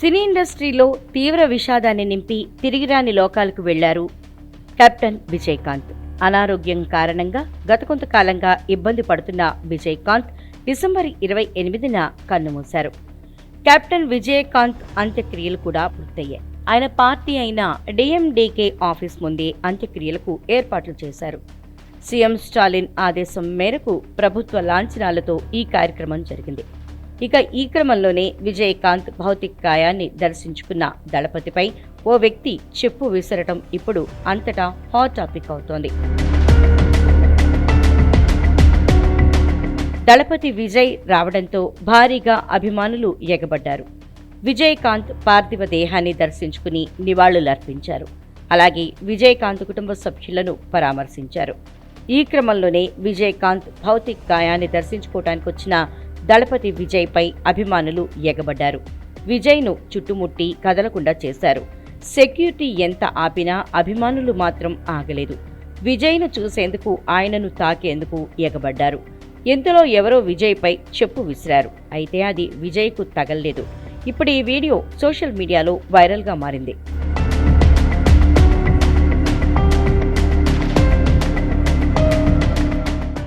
సినీ ఇండస్ట్రీలో తీవ్ర విషాదాన్ని నింపి తిరిగిరాని లోకాలకు వెళ్లారు కెప్టెన్ విజయకాంత్. అనారోగ్యం కారణంగా గత కొంతకాలంగా ఇబ్బంది పడుతున్న విజయకాంత్ డిసెంబర్ 28న కన్నుమూశారు. కెప్టెన్ విజయకాంత్ అంత్యక్రియలు కూడా పూర్తయ్యాయి. ఆయన పార్టీ అయిన డిఎండికే ఆఫీస్ ముందే అంత్యక్రియలకు ఏర్పాట్లు చేశారు. సీఎం స్టాలిన్ ఆదేశం మేరకు ప్రభుత్వ లాంఛనాలతో ఈ కార్యక్రమం జరిగింది. ఇక ఈ క్రమంలోనే విజయకాంత్ భౌతిక కాయాన్ని దర్శించుకున్న దళపతిపై ఓ వ్యక్తి చెప్పు విసరటం ఇప్పుడు అంతటా హాట్ టాపిక్ అవుతోంది. దళపతి విజయ్ రావడంతో భారీగా అభిమానులు ఎగబడ్డారు. విజయకాంత్ పార్థివ దేహాన్ని దర్శించుకుని నివాళులర్పించారు. అలాగే విజయకాంత్ కుటుంబ సభ్యులను పరామర్శించారు. ఈ క్రమంలోనే విజయకాంత్ భౌతిక కాయాన్ని దర్శించుకోవటానికి వచ్చిన దళపతి విజయ్పై అభిమానులు ఎగబడ్డారు. విజయ్ను చుట్టుముట్టి కదలకుండా చేశారు. సెక్యూరిటీ ఎంత ఆపినా అభిమానులు మాత్రం ఆగలేదు. విజయ్ను చూసేందుకు, ఆయనను తాకేందుకు ఎగబడ్డారు. ఇంతలో ఎవరో విజయ్పై చెప్పు విసిరారు. అయితే అది విజయ్కు తగల్లేదు. ఇప్పుడు ఈ వీడియో సోషల్ మీడియాలో వైరల్గా మారింది.